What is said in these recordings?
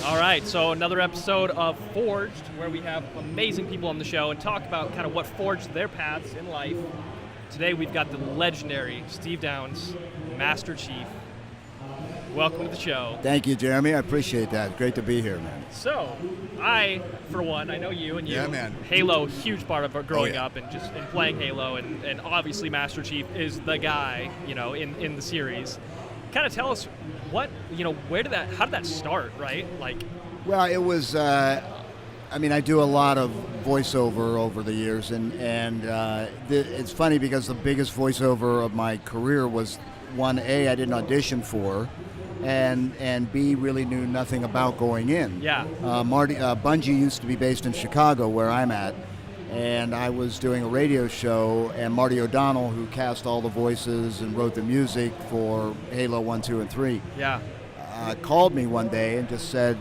All right, so another episode of Forged, where we have amazing people on the show and talk about kind of what forged their paths in life. Today we've got the legendary Steve Downs, Master Chief. Welcome to the show. Thank you, Jeremy. I appreciate that. Great to be here, man. So, I, for one, I know you and you. Yeah, man. Halo, huge part of our growing yeah. up and just in playing Halo, and obviously Master Chief is the guy, in the series. Kind of tell us how did that start, right? Well, it was, I do a lot of voiceover over the years, and it's funny because the biggest voiceover of my career was one, A, I didn't audition for, and B, really knew nothing about going in. Yeah. Bungie used to be based in Chicago, where I'm at, and I was doing a radio show, and Marty O'Donnell, who cast all the voices and wrote the music for Halo 1, 2, and 3, Yeah. called me one day and just said,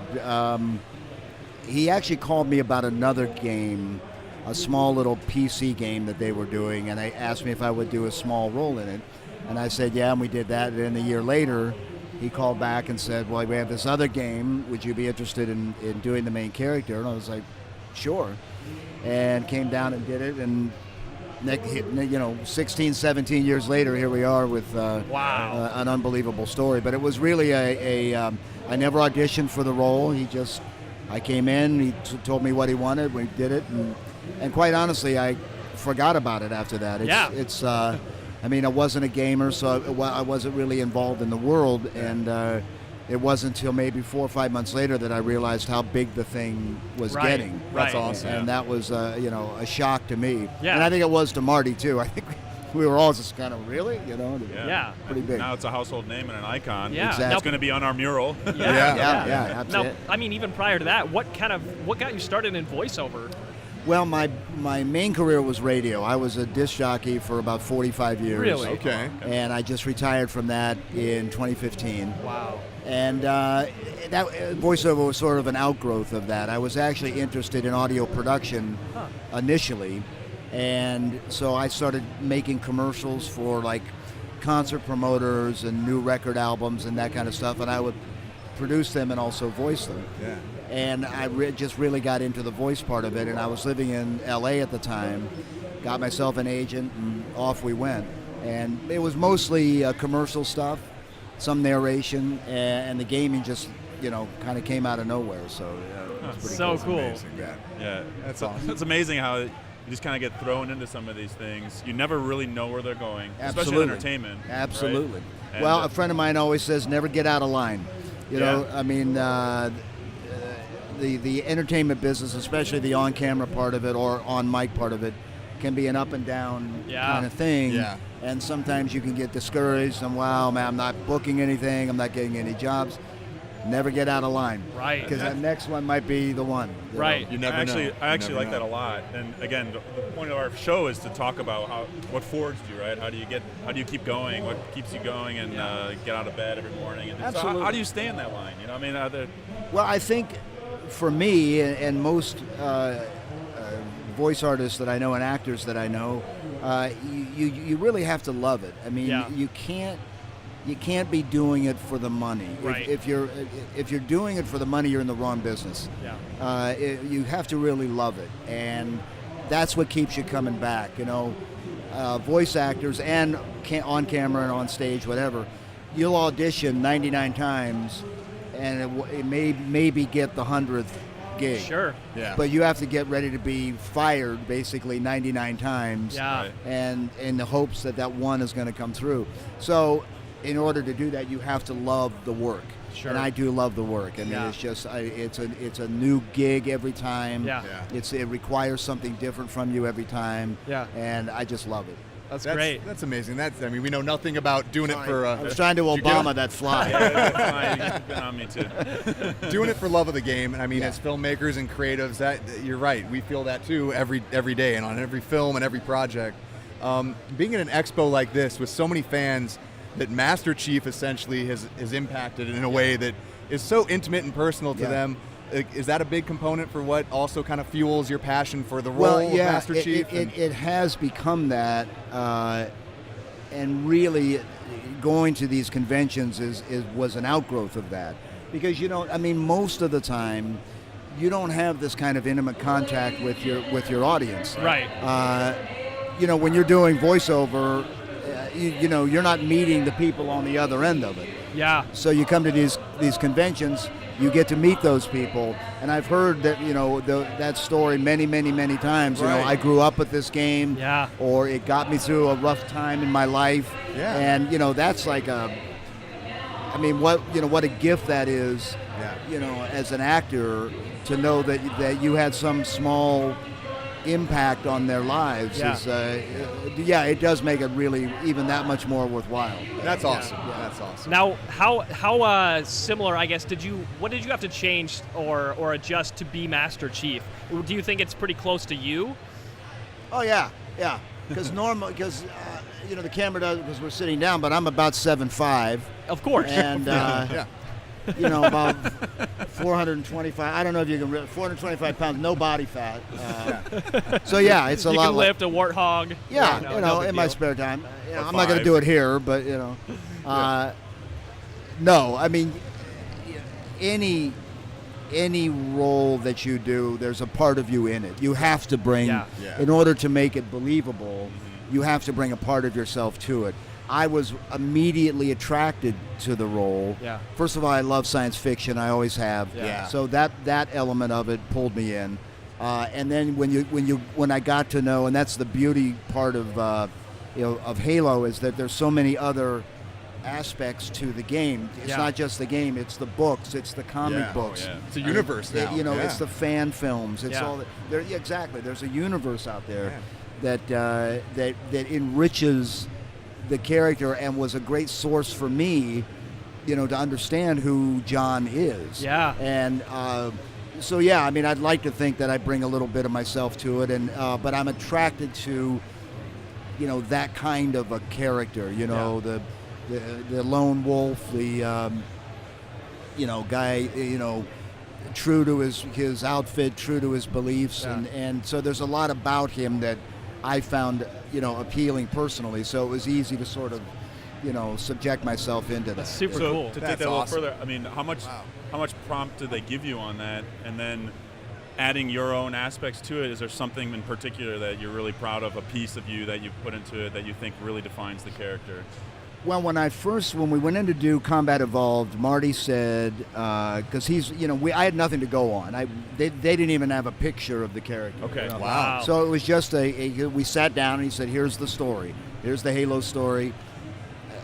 he actually called me about another game, a small little PC game that they were doing, and they asked me if I would do a small role in it. And I said, yeah, and we did that. And then a year later, he called back and said, well, we have this other game. Would you be interested in doing the main character? And I was like, sure. And came down and did it. And 16, 17 years later, here we are with Wow. an unbelievable story. But it was really I never auditioned for the role. I came in, he told me what he wanted, we did it. And quite honestly, I forgot about it after that. I wasn't a gamer, so I wasn't really involved in the world, and it wasn't until maybe 4 or 5 months later that I realized how big the thing was getting. Right. That's awesome. And that was, a shock to me. Yeah. And I think it was to Marty, too. I think we were all just kind of, really? Yeah. Pretty big. Now it's a household name and an icon. Yeah. Exactly. It's going to be on our mural. Yeah, absolutely. Now, even prior to that, what got you started in voiceover? Well, my main career was radio. I was a disc jockey for about 45 years. Really? Okay. And I just retired from that in 2015. Wow. And that voiceover was sort of an outgrowth of that. I was actually interested in audio production initially, and so I started making commercials for like concert promoters and new record albums and that kind of stuff, and I would produce them and also voice them. Yeah. And I just really got into the voice part of it, and I was living in LA at the time, got myself an agent, and off we went. And it was mostly commercial stuff, some narration, and the gaming just, kind of came out of nowhere. So it was pretty So cool. Amazing. Yeah. That's awesome. It's amazing how you just kind of get thrown into some of these things. You never really know where they're going, especially in entertainment. Absolutely. Right? Well, a friend of mine always says, never get out of line. The entertainment business, especially the on-camera part of it or on-mic part of it, can be an up and down kind of thing. Yeah. And sometimes you can get discouraged and, wow, man, I'm not booking anything, I'm not getting any jobs. Never get out of line. Right. Because the next one might be the one. Right. You never know. I actually like that a lot. And again, the point of our show is to talk about what forged you, right? How do you keep going? What keeps you going and get out of bed every morning? And Absolutely. So how do you stay in that line? Well, I think for me and most voice artists that I know and actors that I know, you really have to love it. I mean, you can't be doing it for the money. Right. If you're doing it for the money, you're in the wrong business. Yeah. You have to really love it, and that's what keeps you coming back. Voice actors and on camera and on stage, whatever, you'll audition 99 times, and it maybe get the 100th gig. Sure. Yeah. But you have to get ready to be fired basically 99 times. Yeah. Right. And in the hopes that one is going to come through. So in order to do that, you have to love the work. Sure. And I do love the work. I mean, it's just it's a new gig every time. Yeah. It requires something different from you every time. Yeah. And I just love it. That's great. That's amazing. We know nothing about doing it for. I was trying to Obama that fly. That's fine. On me too. Doing it for love of the game. And as filmmakers and creatives, that you're right. We feel that too every day and on every film and every project. Being at an expo like this with so many fans that Master Chief essentially has impacted in a way that is so intimate and personal to them. Is that a big component for what also kind of fuels your passion for the role of Master Chief? It has become that, and really going to these conventions was an outgrowth of that. because most of the time, you don't have this kind of intimate contact with your audience. Right. When you're doing voiceover, you're not meeting the people on the other end of it. Yeah. So you come to these conventions, you get to meet those people, and I've heard that that story many times. Right. I grew up with this game, Yeah. or it got me through a rough time in my life, Yeah. and that's like what a gift that is. Yeah. As an actor, to know that you had some small impact on their lives it does make it really even that much more worthwhile. That's awesome. Yeah. That's awesome. Now, how similar, I guess, what did you have to change or adjust to be Master Chief? Do you think it's pretty close to you? Oh yeah, because the camera does, because we're sitting down, but I'm about 7'5", Of course. and Yeah. about 425. I don't know if you can. 425 pounds, no body fat. So yeah, it's a you lot. can lift a warthog. Yeah, no big in my deal. spare time. Or I'm not going to 5. do it here, but no. I mean, any role that you do, there's a part of you in it. You have to bring, Yeah. in order to make it believable, you have to bring a part of yourself to it. I was immediately attracted to the role. Yeah. First of all, I love science fiction. I always have. Yeah. So that element of it pulled me in. And then when I got to know, and that's the beauty part of Halo, is that there's so many other aspects to the game. It's not just the game. It's the books. It's the comic books. Yeah. It's a universe now. It's the fan films. It's all there. Yeah, exactly. There's a universe out there that enriches the character and was a great source for me, to understand who John is. Yeah. And I'd like to think that I bring a little bit of myself to it, and but I'm attracted to, that kind of a character. The lone wolf, the guy, true to his outfit, true to his beliefs, and so there's a lot about him that I found appealing personally. So it was easy to sort of subject myself into that. That's super So cool. to take That's that a little awesome. further, I mean, how much prompt did they give you on that, and then adding your own aspects to it? Is there something in particular that you're really proud of, a piece of you that you've put into it that you think really defines the character? Well, when we went in to do Combat Evolved, Marty said, because I had nothing to go on. They didn't even have a picture of the character. Okay. Wow. So it was just we sat down and he said, here's the story. Here's the Halo story.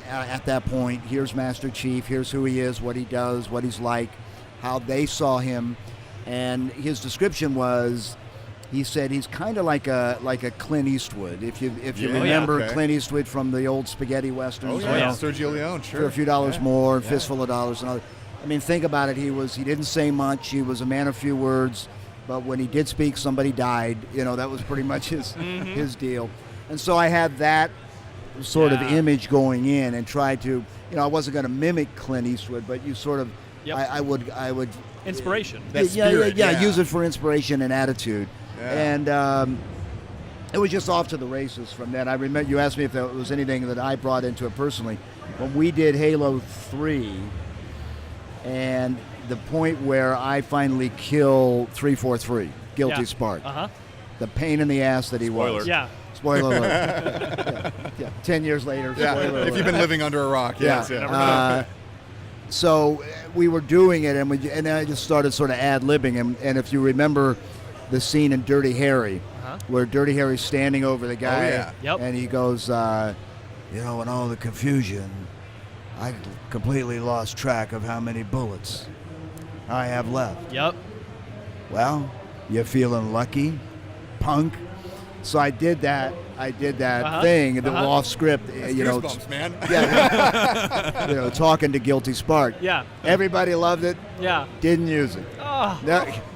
At that point, here's Master Chief. Here's who he is, what he does, what he's like, how they saw him. And his description was, he said he's kind of like a Clint Eastwood. If you remember Clint Eastwood from the old spaghetti westerns. Oh yeah, Sergio Leone, sure. For a few dollars more, fistful of dollars and all. I mean, think about it. He didn't say much. He was a man of few words, but when he did speak, somebody died. That was pretty much his deal. And so I had that sort of image going in, and tried to, I wasn't going to mimic Clint Eastwood, but you sort of, I would Inspiration. That spirit, use it for inspiration and attitude. Yeah. And it was just off to the races from that. I remember you asked me if there was anything that I brought into it personally. When we did Halo 3, and the point where I finally kill 343, Guilty Spark, the pain in the ass that he was. Yeah. Spoiler alert. 10 years later. Yeah. Spoiler alert. If you've been living under a rock, yes. So we were doing it, and then I just started sort of ad-libbing. And if you remember the scene in Dirty Harry, where Dirty Harry's standing over the guy, and he goes, in all the confusion, I completely lost track of how many bullets I have left. Yep. Well, you feeling lucky, punk? So I did that thing, the off script, Goosebumps, man. talking to Guilty Spark. Yeah. Everybody loved it. Yeah. Didn't use it. Oh.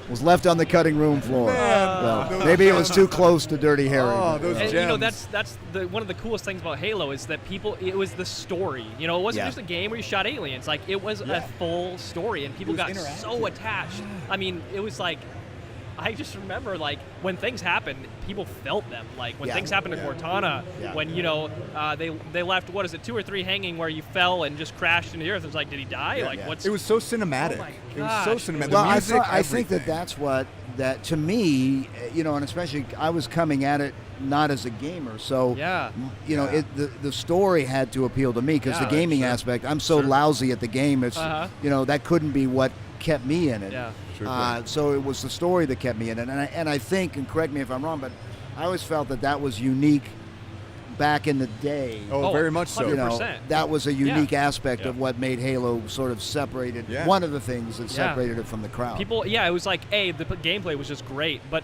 Was left on the cutting room floor. Man. Maybe it was too close to Dirty Harry. Oh, those And gems. that's one of the coolest things about Halo is that it was the story. It wasn't just a game where you shot aliens. Like, it was a full story, and people got so attached. I mean, it was like, I just remember, like, when things happened, people felt them. Like, when Yeah. things happened to Cortana, Yeah. when, they left, 2 or 3 hanging where you fell and just crashed into the earth. It was like, did he die? Like, yeah. what's... It was so cinematic. Oh my It was so gosh. cinematic. Well, The music, I think everything. that's what that to me, and especially I was coming at it not as a gamer, so Yeah. Yeah. The story had to appeal to me because Yeah, the gaming sure. aspect. I'm so lousy at the game. It's that couldn't be what kept me in it. Yeah. Sure. So it was the story that kept me in it, and I think, and correct me if I'm wrong, but I always felt that was unique back in the day. Oh, very much so. 100%. That was a unique Yeah. aspect of what made Halo sort of separated. Yeah. One of the things that Yeah. separated it from the crowd. People, it was like, the gameplay was just great, but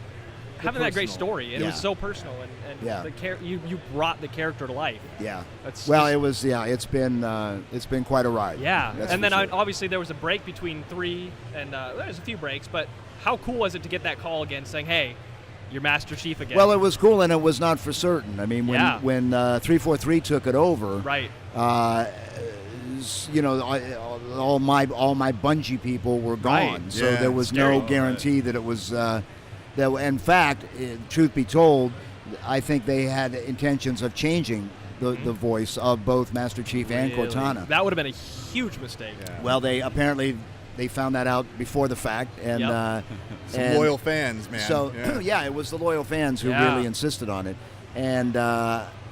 having that great personal. story, and it was Yeah. so personal, and Yeah. you brought the character to life. Yeah. That's Well, just- it was. Yeah, it's been quite a ride. Yeah, That's and for then sure. obviously there was a break between 3, and there's a few breaks, but how cool was it to get that call again saying, hey, you're Master Chief again? Well, it was cool, and it was not for certain. I mean, when 343 took it over, right. All my Bungie people were gone, Right. so Yeah, there was scary. no guarantee that it was. That in fact, truth be told, I think they had intentions of changing the voice of both Master Chief and Really? Cortana. That would have been a huge mistake. Yeah. Well, they apparently found that out before the fact, and Yep. Some and loyal fans, man. So it was the loyal fans who Yeah. really insisted on it, and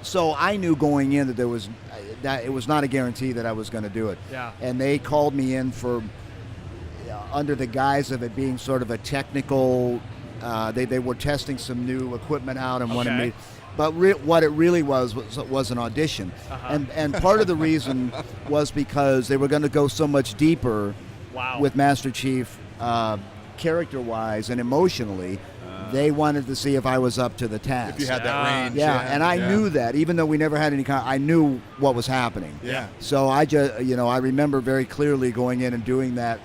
so I knew going in that there was that it was not a guarantee that I was going to do it. Yeah. And they called me in for under the guise of it being sort of a technical. They were testing some new equipment out and wanted Okay. me. But what it really was an audition, Uh-huh. and part of the reason was because they were going to go so much deeper Wow. with Master Chief, character-wise and emotionally. They wanted to see if I was up to the task. If you had that Yeah. range. Yeah, and I knew that, even though we never had any I knew what was happening. Yeah. So I just, I remember very clearly going in and doing that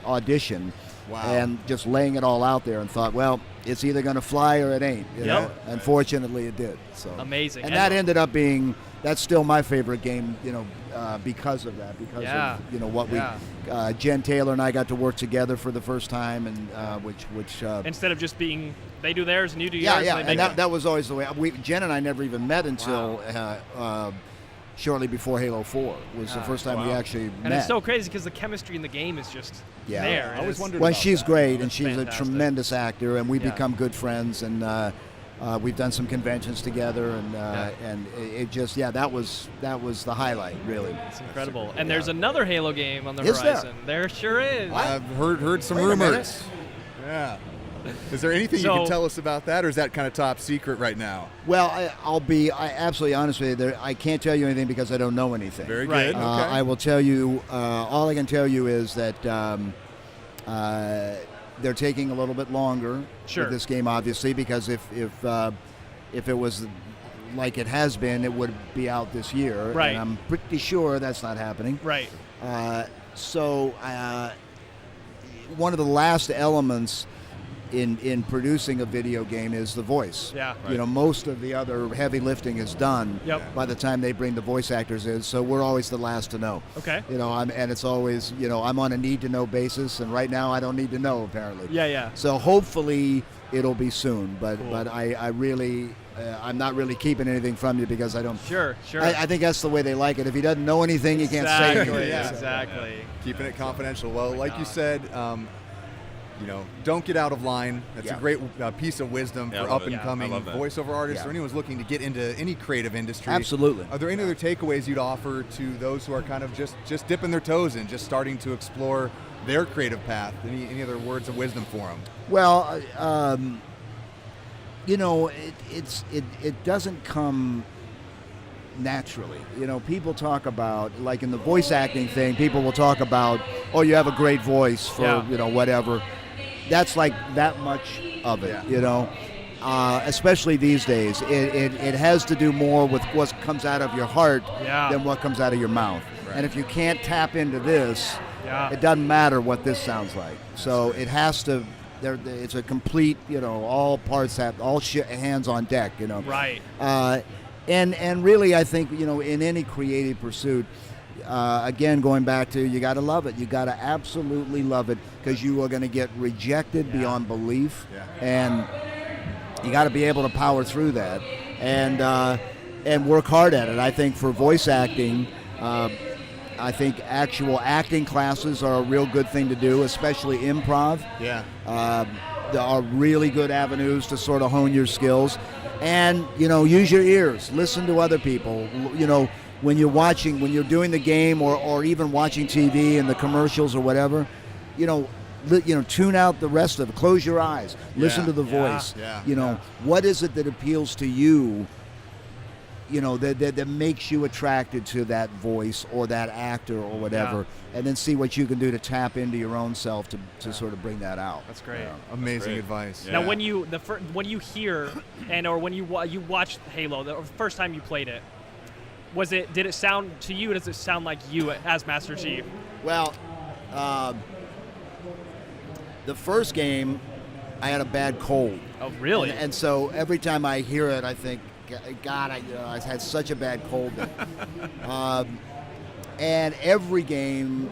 audition, Wow. and just laying it all out there, and thought, well, it's either going to fly or it ain't. You know? Unfortunately, it did. So Amazing. and that ended up being that's still my favorite game. Because of that, because Yeah. of what Yeah. we, Jen Taylor and I got to work together for the first time, and which. Instead of just being, they do theirs and you do Yeah, yours. yeah, and they and make that was always the way. Jen and I never even met until shortly before Halo 4 was the first time we actually and met. it's so crazy because the chemistry in the game is just Yeah. there. I always wondered Well, about she's that. great, and That's she's fantastic. a tremendous actor, and we've Yeah. become good friends, and we've done some conventions together, and it just that was the highlight, really. It's incredible. And there's another Halo game on the Is there? horizon. There sure is. I've heard some Wait a minute. rumors. Yeah. Is there anything you So- can tell us about that, or is that kind of top secret right now? Well, I'll be absolutely honest with you. I can't tell you anything because I don't know anything. Very Right. good. Okay. I will tell you. All I can tell you is that they're taking a little bit longer Sure. with this game, obviously, because if it was like it has been, it would be out this year. Right. And I'm pretty sure that's not happening. Right. So one of the last elements in producing a video game is the voice. Yeah. Most of the other heavy lifting is done Yep. by the time they bring the voice actors in, so we're always the last to know. Okay. And it's always, I'm on a need-to-know basis, and right now I don't need to know, apparently. Yeah, yeah. So hopefully it'll be soon, but Cool. I really, I'm not really keeping anything from you because I don't. Sure, sure. I think that's the way they like it. If he doesn't know anything, he can't say exactly, anything. Yeah. exactly. Keeping it confidential. Well, like you God. said, don't get out of line. That's Yeah. a great piece of wisdom Yeah, I for love up it. and coming I love that. voiceover artists Yeah. or anyone who's looking to get into any creative industry. Absolutely. Are there any other takeaways you'd offer to those who are kind of just dipping their toes in, just starting to explore their creative path? Any other words of wisdom for them? Well, it doesn't come naturally. People talk about, like in the voice acting thing, people will talk about, oh, you have a great voice for, Yeah. whatever. That's like that much of it, Yeah. especially these days. It has to do more with what comes out of your heart Yeah. than what comes out of your mouth. Right. And if you can't tap into this, Yeah. it doesn't matter what this sounds like. So it has to. It's a complete, all parts have all hands on deck. Right. And really, I think in any creative pursuit, again, going back to, you got to love it. You got to absolutely love it, because you are going to get rejected beyond belief, and you got to be able to power through that and work hard at it. I think for voice acting, I think actual acting classes are a real good thing to do, especially improv. Yeah. There are really good avenues to sort of hone your skills, and use your ears, listen to other people. When you're doing the game or even watching TV and the commercials or whatever, tune out the rest of it. Close your eyes, listen to the voice. What is it that appeals to you? That makes you attracted to that voice or that actor or whatever, and then see what you can do to tap into your own self to sort of bring that out. That's great. Amazing advice. Now, when you hear or when you watched Halo, the first time you played it, did it sound to you? Does it sound like you as Master Chief? Well, the first game, I had a bad cold. Oh, really? And so every time I hear it, I think, God, I had such a bad cold. And every game,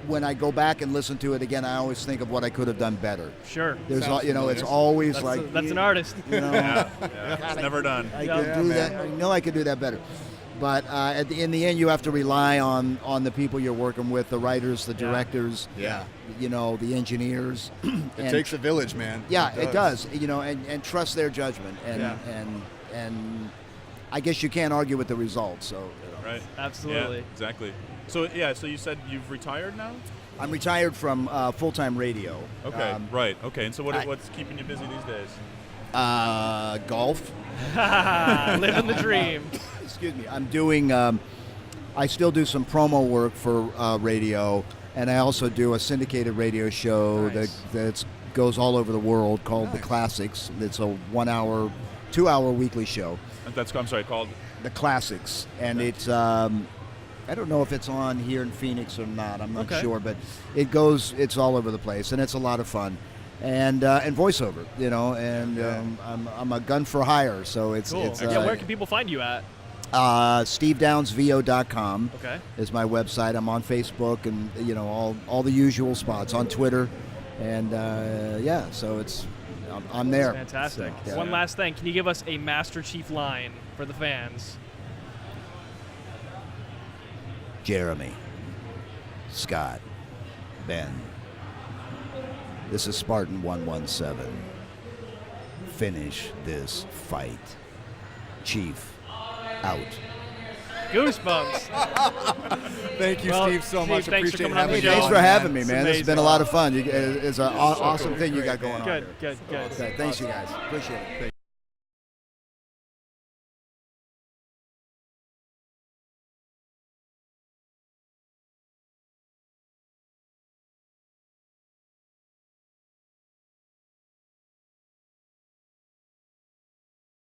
when I go back and listen to it again, I always think of what I could have done better. Sure. There's, it's always that's an artist. It's never done. I could do that. I know I could do that better. But in the end, you have to rely on the people you're working with, the writers, the directors, the engineers. It takes a village, man. Yeah, it does. And trust their judgment. And I guess you can't argue with the results. So. Right. Absolutely. Yeah, exactly. So so you said you've retired now? I'm retired from full-time radio. Okay. Right. Okay. And so what's keeping you busy these days? Golf. Living the dream. Excuse me. I'm doing. I still do some promo work for radio, and I also do a syndicated radio show that goes all over the world called The Classics. It's a 2-hour weekly show. Called The Classics, and it's. I don't know if it's on here in Phoenix or not. I'm not sure, but it's all over the place, and it's a lot of fun. And voiceover, I'm a gun for hire, so it's cool. It's where can people find you at? SteveDownsVO.com is my website. I'm on Facebook and all the usual spots, on Twitter, and so I'm there. Fantastic. So, One last thing, can you give us a Master Chief line for the fans? Jeremy, Scott, Ben. This is Spartan 117. Finish this fight. Chief, out. Goosebumps. Thank you, Steve, so much. Thanks for Appreciate coming on the having show. Thanks for having me, man. It's It's been a lot of fun. It's an awesome thing you got going on. Good. Okay, thanks, you guys. Appreciate it.